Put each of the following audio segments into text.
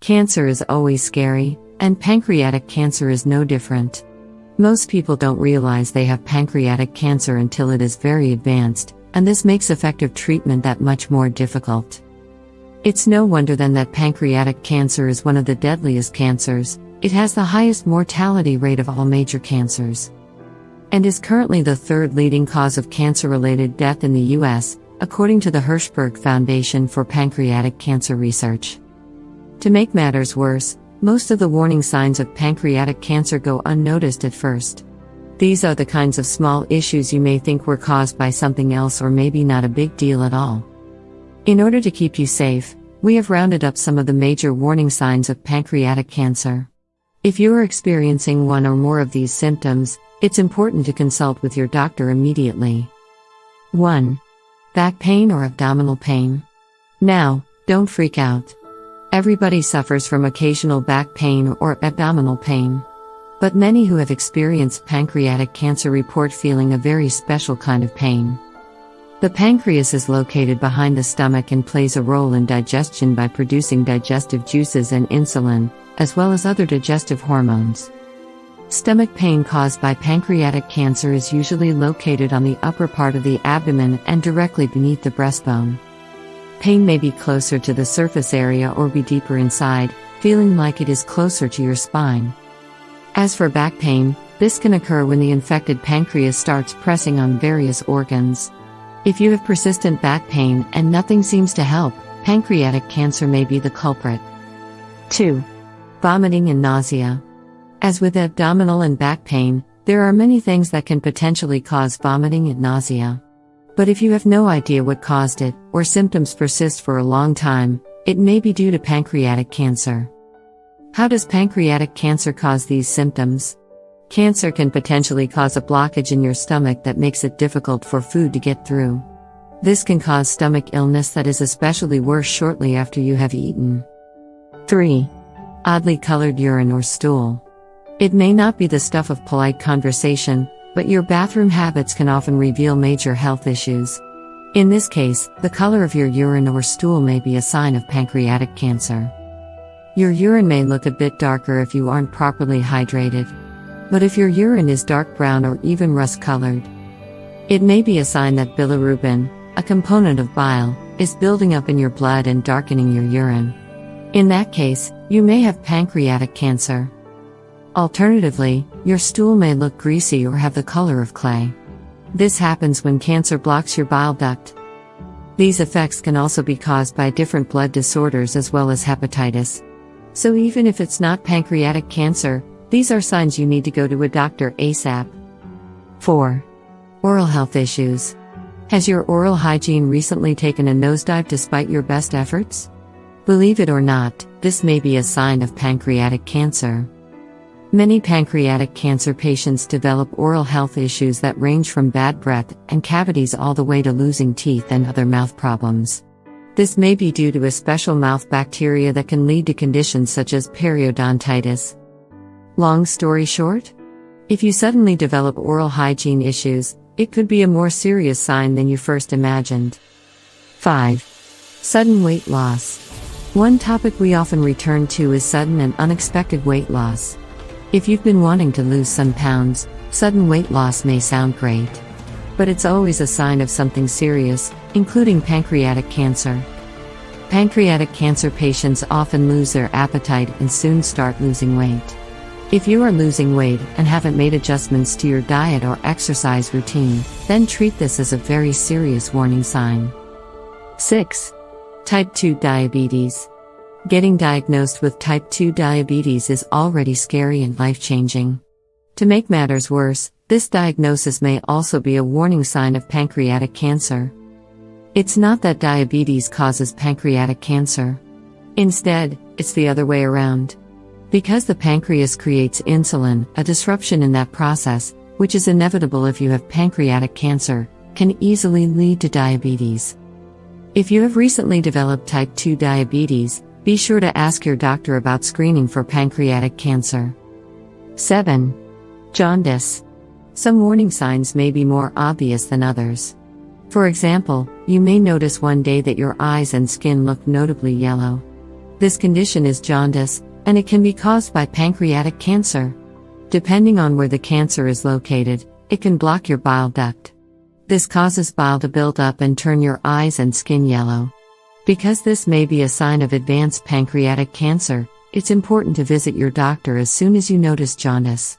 Cancer is always scary, and pancreatic cancer is no different. Most people don't realize they have pancreatic cancer until it is very advanced, and this makes effective treatment that much more difficult. It's no wonder then that pancreatic cancer is one of the deadliest cancers. It has the highest mortality rate of all major cancers, and is currently the third leading cause of cancer-related death in the U.S., according to the Hirschberg Foundation for Pancreatic Cancer Research. To make matters worse, most of the warning signs of pancreatic cancer go unnoticed at first. These are the kinds of small issues you may think were caused by something else or maybe not a big deal at all. In order to keep you safe, we have rounded up some of the major warning signs of pancreatic cancer. If you are experiencing one or more of these symptoms, it's important to consult with your doctor immediately. 1. Back pain or abdominal pain. Now, don't freak out. Everybody suffers from occasional back pain or abdominal pain. But many who have experienced pancreatic cancer report feeling a very special kind of pain. The pancreas is located behind the stomach and plays a role in digestion by producing digestive juices and insulin, as well as other digestive hormones. Stomach pain caused by pancreatic cancer is usually located on the upper part of the abdomen and directly beneath the breastbone. Pain may be closer to the surface area or be deeper inside, feeling like it is closer to your spine. As for back pain, this can occur when the infected pancreas starts pressing on various organs. If you have persistent back pain and nothing seems to help, pancreatic cancer may be the culprit. 2. Vomiting and nausea. As with abdominal and back pain, there are many things that can potentially cause vomiting and nausea. But if you have no idea what caused it, or symptoms persist for a long time, it may be due to pancreatic cancer. How does pancreatic cancer cause these symptoms? Cancer can potentially cause a blockage in your stomach that makes it difficult for food to get through. This can cause stomach illness that is especially worse shortly after you have eaten. 3. Oddly colored urine or stool. It may not be the stuff of polite conversation, but your bathroom habits can often reveal major health issues. In this case, the color of your urine or stool may be a sign of pancreatic cancer. Your urine may look a bit darker if you aren't properly hydrated. But if your urine is dark brown or even rust-colored, it may be a sign that bilirubin, a component of bile, is building up in your blood and darkening your urine. In that case, you may have pancreatic cancer. Alternatively, your stool may look greasy or have the color of clay. This happens when cancer blocks your bile duct. These effects can also be caused by different blood disorders as well as hepatitis. So even if it's not pancreatic cancer, these are signs you need to go to a doctor ASAP. 4. Oral health issues. Has your oral hygiene recently taken a nosedive despite your best efforts? Believe it or not, this may be a sign of pancreatic cancer. Many pancreatic cancer patients develop oral health issues that range from bad breath and cavities all the way to losing teeth and other mouth problems. This may be due to a special mouth bacteria that can lead to conditions such as periodontitis. Long story short? If you suddenly develop oral hygiene issues, it could be a more serious sign than you first imagined. 5. Sudden weight loss. One topic we often return to is sudden and unexpected weight loss. If you've been wanting to lose some pounds, sudden weight loss may sound great. But it's always a sign of something serious, including pancreatic cancer. Pancreatic cancer patients often lose their appetite and soon start losing weight. If you are losing weight and haven't made adjustments to your diet or exercise routine, then treat this as a very serious warning sign. 6. Type 2 diabetes. Getting diagnosed with type 2 diabetes is already scary and life-changing. To make matters worse, this diagnosis may also be a warning sign of pancreatic cancer. It's not that diabetes causes pancreatic cancer. Instead, it's the other way around. Because the pancreas creates insulin, a disruption in that process, which is inevitable if you have pancreatic cancer, can easily lead to diabetes. If you have recently developed type 2 diabetes, be sure to ask your doctor about screening for pancreatic cancer. 7. Jaundice. Some warning signs may be more obvious than others. For example, you may notice one day that your eyes and skin look notably yellow. This condition is jaundice, and it can be caused by pancreatic cancer. Depending on where the cancer is located, it can block your bile duct. This causes bile to build up and turn your eyes and skin yellow. Because this may be a sign of advanced pancreatic cancer, it's important to visit your doctor as soon as you notice jaundice.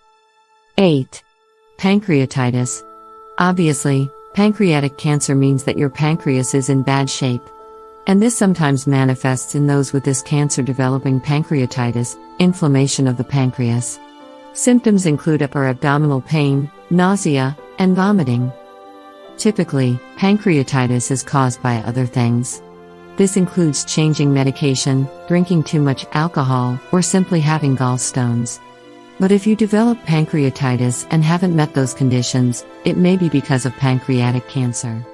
8. Pancreatitis. Obviously, pancreatic cancer means that your pancreas is in bad shape. And this sometimes manifests in those with this cancer developing pancreatitis, inflammation of the pancreas. Symptoms include upper abdominal pain, nausea, and vomiting. Typically, pancreatitis is caused by other things. This includes changing medication, drinking too much alcohol, or simply having gallstones. But if you develop pancreatitis and haven't met those conditions, it may be because of pancreatic cancer.